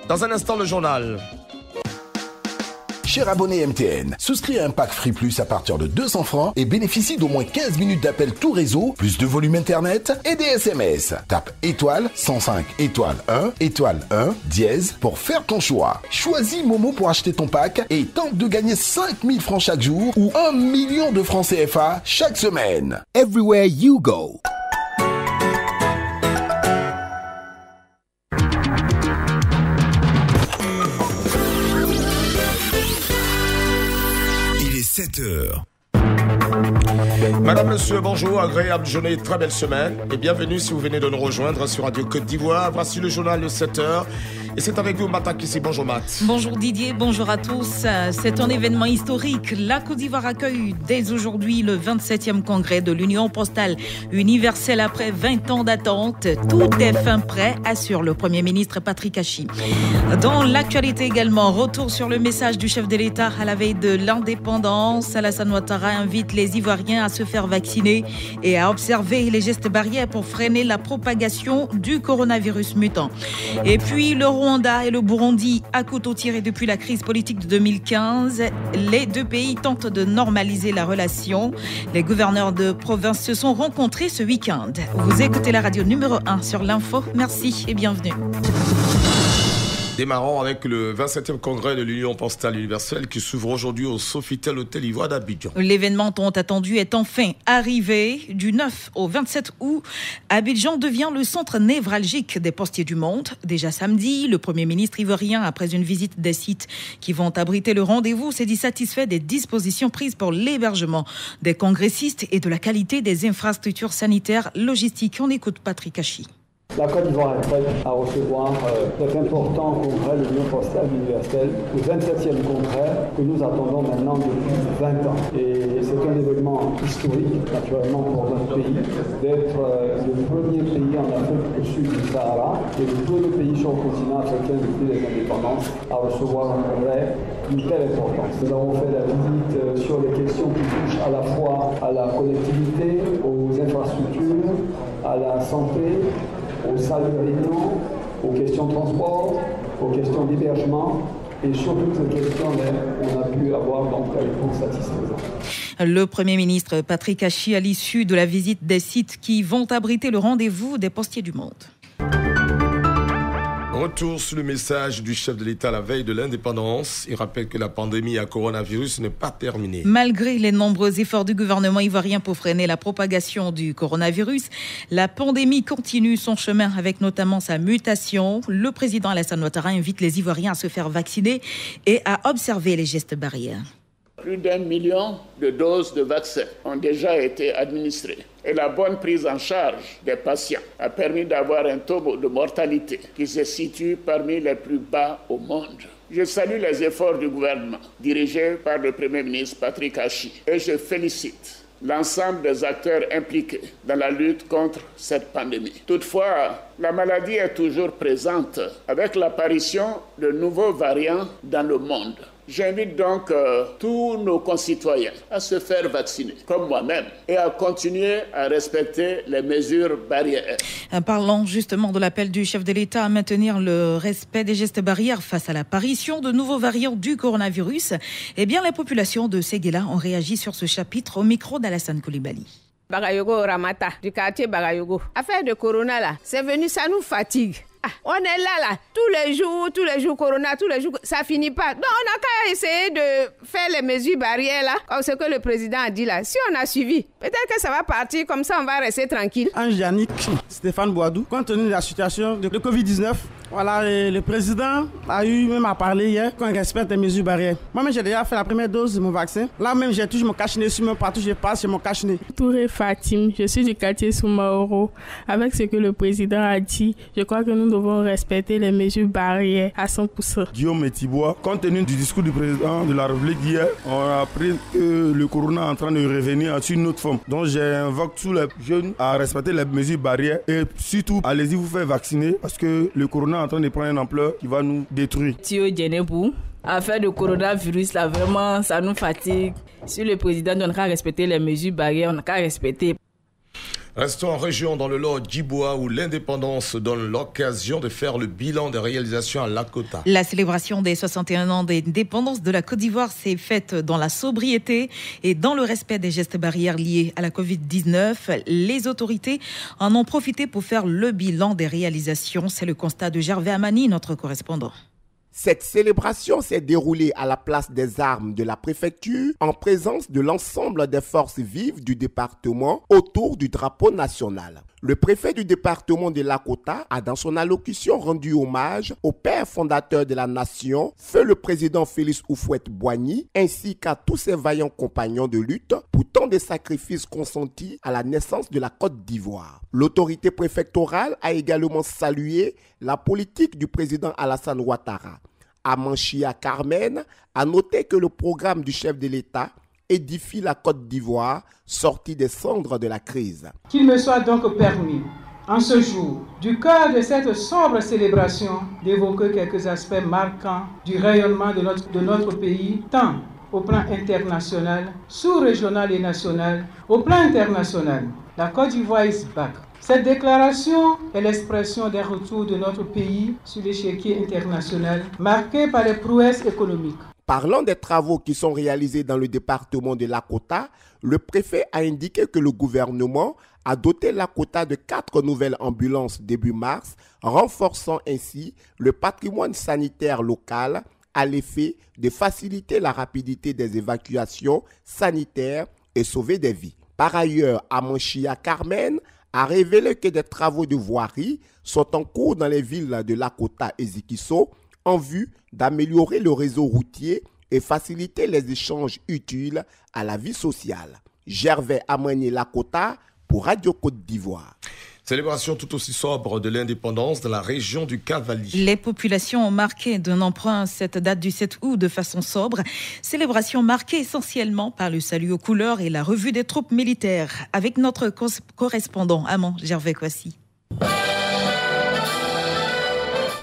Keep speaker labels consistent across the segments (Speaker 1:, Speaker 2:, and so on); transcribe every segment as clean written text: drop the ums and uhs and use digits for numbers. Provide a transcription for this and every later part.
Speaker 1: Dans un instant, le journal.
Speaker 2: Cher abonné MTN, souscris à un pack Free Plus à partir de 200 francs et bénéficie d'au moins 15 minutes d'appel tout réseau, plus de volume internet et des SMS. Tape étoile 105 étoile 1 étoile 1 dièse pour faire ton choix. Choisis Momo pour acheter ton pack et tente de gagner 5000 francs chaque jour ou 1 million de francs CFA chaque semaine. Everywhere you go.
Speaker 3: Il est 7h.
Speaker 1: Madame, monsieur, bonjour, agréable journée, très belle semaine et bienvenue si vous venez de nous rejoindre sur Radio Côte d'Ivoire. Voici le journal de 7h et c'est avec vous Mata Kissi. Bonjour Matt.
Speaker 4: Bonjour Didier, bonjour à tous. C'est un événement historique. La Côte d'Ivoire accueille dès aujourd'hui le 27e congrès de l'Union postale universelle après 20 ans d'attente. Tout est fin prêt, assure le Premier ministre Patrick Achi. Dans l'actualité également, retour sur le message du chef de l'État à la veille de l'indépendance. Alassane Ouattara invite les Ivoiriens à se faire vacciner et à observer les gestes barrières pour freiner la propagation du coronavirus mutant. Et puis le Rwanda et le Burundi à couteau tiré depuis la crise politique de 2015. Les deux pays tentent de normaliser la relation. Les gouverneurs de province se sont rencontrés ce week-end. Vous écoutez la radio numéro 1 sur l'info. Merci et bienvenue.
Speaker 1: Démarrons avec le 27e congrès de l'Union postale universelle qui s'ouvre aujourd'hui au Sofitel Hôtel Ivoire d'Abidjan.
Speaker 4: L'événement tant attendu est enfin arrivé. Du 9 au 27 août, Abidjan devient le centre névralgique des postiers du monde. Déjà samedi, le Premier ministre ivoirien, après une visite des sites qui vont abriter le rendez-vous, s'est dit satisfait des dispositions prises pour l'hébergement des congressistes et de la qualité des infrastructures sanitaires logistiques. On écoute Patrick Achi.
Speaker 5: La Côte d'Ivoire est prête à recevoir cet important congrès de l'Union postale universelle, le 27e congrès que nous attendons maintenant depuis 20 ans. Et c'est un événement historique, naturellement, pour notre pays, d'être le premier pays en Afrique au sud du Sahara et le premier pays sur le continent africain depuis les indépendances à recevoir un congrès d'une telle importance. Nous avons fait la visite sur les questions qui touchent à la fois à la connectivité, aux infrastructures, à la santé, aux salles de réunion, aux questions de transport, aux questions d'hébergement. Et sur toutes ces questions-là, on a pu avoir donc la réponse satisfaisante.
Speaker 4: Le Premier ministre Patrick Achi à l'issue de la visite des sites qui vont abriter le rendez-vous des postiers du monde.
Speaker 1: Retour sur le message du chef de l'État à la veille de l'indépendance. Il rappelle que la pandémie à coronavirus n'est pas terminée.
Speaker 4: Malgré les nombreux efforts du gouvernement ivoirien pour freiner la propagation du coronavirus, la pandémie continue son chemin avec notamment sa mutation. Le président Alassane Ouattara invite les Ivoiriens à se faire vacciner et à observer les gestes barrières.
Speaker 6: Plus d'1 million de doses de vaccins ont déjà été administrées. Et la bonne prise en charge des patients a permis d'avoir un taux de mortalité qui se situe parmi les plus bas au monde. Je salue les efforts du gouvernement dirigé par le Premier ministre Patrick Achi et je félicite l'ensemble des acteurs impliqués dans la lutte contre cette pandémie. Toutefois, la maladie est toujours présente avec l'apparition de nouveaux variants dans le monde. J'invite donc tous nos concitoyens à se faire vacciner, comme moi-même, et à continuer à respecter les mesures barrières.
Speaker 4: Parlant justement de l'appel du chef de l'État à maintenir le respect des gestes barrières face à l'apparition de nouveaux variants du coronavirus, eh bien, les populations de Séguéla ont réagi sur ce chapitre au micro d'Alassane Coulibaly.
Speaker 7: Bagayogo Ramata, du quartier Bagayogo. Affaire de corona là, c'est venu, ça nous fatigue. On est là, tous les jours, corona, tous les jours, ça finit pas. Donc on a qu'à essayer de faire les mesures barrières là, comme ce que le président a dit là. Si on a suivi, peut-être que ça va partir, comme ça on va rester tranquille.
Speaker 8: Ange Yannick, Stéphane Boadou, compte tenu de la situation de Covid-19, voilà, le président a eu même à parler hier qu'on respecte les mesures barrières. Moi-même j'ai déjà fait la première dose de mon vaccin. Là même j'ai toujours mon cache-nez sur moi, partout je passe, j'ai mon cache-nez.
Speaker 9: Touré Fatim, je suis du quartier Soumaoro. Avec ce que le président a dit, je crois que nous devons respecter les mesures barrières à 100%.
Speaker 10: Guillaume Etibois, compte tenu du discours du président de la République hier, on a appris que le corona est en train de revenir sur une autre forme. Donc j'invoque tous les jeunes à respecter les mesures barrières et surtout allez-y vous faire vacciner parce que le corona est en train de prendre une ampleur qui va nous détruire.
Speaker 9: Thio Djenebou, affaire de coronavirus là, vraiment ça nous fatigue. Si le président n'a qu'à respecter les mesures barrières, on n'a qu'à respecter.
Speaker 1: Restons en région dans le Lot d'Iboa où l'indépendance donne l'occasion de faire le bilan des réalisations à Lakota.
Speaker 4: La célébration des 61 ans d'indépendance de la Côte d'Ivoire s'est faite dans la sobriété et dans le respect des gestes barrières liés à la Covid-19. Les autorités en ont profité pour faire le bilan des réalisations. C'est le constat de Gervais Amani, notre correspondant.
Speaker 3: Cette célébration s'est déroulée à la place des armes de la préfecture en présence de l'ensemble des forces vives du département autour du drapeau national. Le préfet du département de Lakota a dans son allocution rendu hommage au père fondateur de la nation, feu le président Félix Houphouët-Boigny, ainsi qu'à tous ses vaillants compagnons de lutte pour tant de sacrifices consentis à la naissance de la Côte d'Ivoire. L'autorité préfectorale a également salué la politique du président Alassane Ouattara. Amanchia Carmen a noté que le programme du chef de l'État édifie la Côte d'Ivoire, sortie des cendres de la crise.
Speaker 11: Qu'il me soit donc permis, en ce jour, du cœur de cette sombre célébration, d'évoquer quelques aspects marquants du rayonnement de notre pays, tant au plan international, sous-régional et national. Au plan international, la Côte d'Ivoire is back. Cette déclaration est l'expression d'un retour de notre pays sur l'échiquier international, marqué par les prouesses économiques.
Speaker 3: Parlant des travaux qui sont réalisés dans le département de Lakota, le préfet a indiqué que le gouvernement a doté Lakota de 4 nouvelles ambulances début mars, renforçant ainsi le patrimoine sanitaire local à l'effet de faciliter la rapidité des évacuations sanitaires et sauver des vies. Par ailleurs, Amanchia Carmen a révélé que des travaux de voirie sont en cours dans les villes de Lakota et Zikisso en vue d'améliorer le réseau routier et faciliter les échanges utiles à la vie sociale. Gervais Amani Lakota pour Radio Côte d'Ivoire.
Speaker 1: Célébration tout aussi sobre de l'indépendance dans la région du Cavali.
Speaker 4: Les populations ont marqué d'un emprunt cette date du 7 août de façon sobre. Célébration marquée essentiellement par le salut aux couleurs et la revue des troupes militaires. Avec notre correspondant Amand Gervais Kwasi.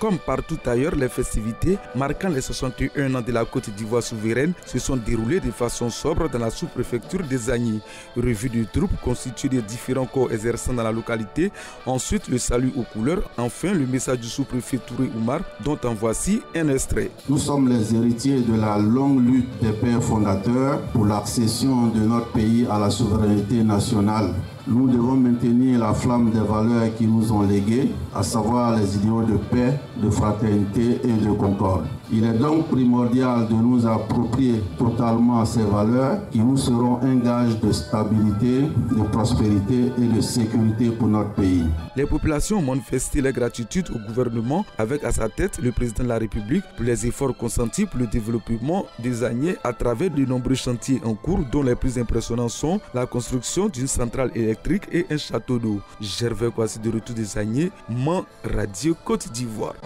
Speaker 12: Comme partout ailleurs, les festivités marquant les 61 ans de la Côte d'Ivoire souveraine se sont déroulées de façon sobre dans la sous-préfecture des Agnis. Revue de troupes constituée de différents corps exerçant dans la localité. Ensuite, le salut aux couleurs. Enfin, le message du sous-préfet Touré Oumar, dont en voici un extrait.
Speaker 13: Nous sommes les héritiers de la longue lutte des pères fondateurs pour l'accession de notre pays à la souveraineté nationale. Nous devons maintenir la flamme des valeurs qui nous ont léguées, à savoir les idéaux de paix, de fraternité et de concorde. Il est donc primordial de nous approprier totalement ces valeurs qui nous seront un gage de stabilité, de prospérité et de sécurité pour notre pays.
Speaker 12: Les populations ont manifesté leur gratitude au gouvernement avec à sa tête le président de la République pour les efforts consentis pour le développement des Agnais à travers de nombreux chantiers en cours dont les plus impressionnants sont la construction d'une centrale électrique et un château d'eau. Gervais Kwasi de retour des Agnais, Man Radio Côte d'Ivoire.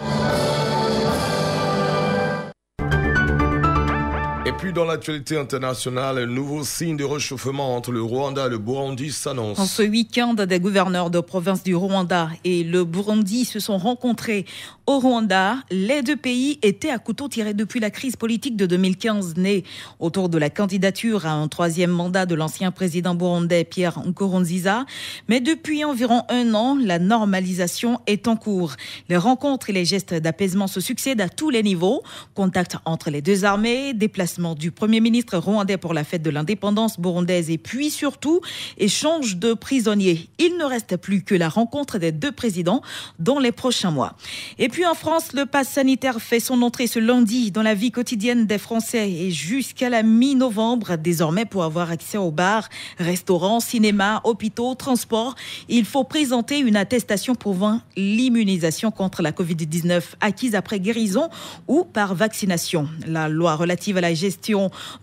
Speaker 1: Et puis dans l'actualité internationale, un nouveau signe de réchauffement entre le Rwanda et le Burundi s'annonce.
Speaker 4: En ce week-end, des gouverneurs de province du Rwanda et le Burundi se sont rencontrés au Rwanda. Les deux pays étaient à couteau tiré depuis la crise politique de 2015 née autour de la candidature à un troisième mandat de l'ancien président burundais Pierre Nkurunziza. Mais depuis environ 1 an, la normalisation est en cours. Les rencontres et les gestes d'apaisement se succèdent à tous les niveaux. Contact entre les deux armées, déplacement du Premier ministre rwandais pour la fête de l'indépendance burundaise et puis surtout échange de prisonniers. Il ne reste plus que la rencontre des deux présidents dans les prochains mois. Et puis en France, le pass sanitaire fait son entrée ce lundi dans la vie quotidienne des Français et jusqu'à la mi-novembre, désormais pour avoir accès aux bars, restaurants, cinémas, hôpitaux, transports, il faut présenter une attestation prouvant l'immunisation contre la Covid-19 acquise après guérison ou par vaccination. La loi relative à la gestion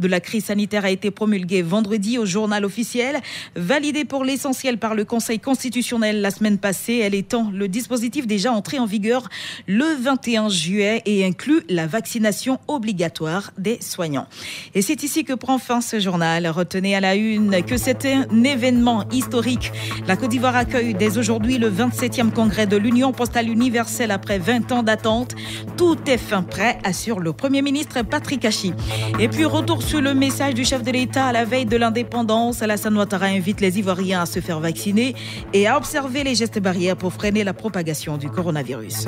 Speaker 4: de la crise sanitaire a été promulguée vendredi au journal officiel, validée pour l'essentiel par le Conseil constitutionnel la semaine passée. Elle étend le dispositif déjà entré en vigueur le 21 juillet et inclut la vaccination obligatoire des soignants. Et c'est ici que prend fin ce journal. Retenez à la une que c'est un événement historique. La Côte d'Ivoire accueille dès aujourd'hui le 27e congrès de l'Union postale universelle après 20 ans d'attente. Tout est fin prêt, assure le Premier ministre Patrick Hachi. Et Et puis retour sur le message du chef de l'État à la veille de l'indépendance. Alassane Ouattara invite les Ivoiriens à se faire vacciner et à observer les gestes barrières pour freiner la propagation du coronavirus.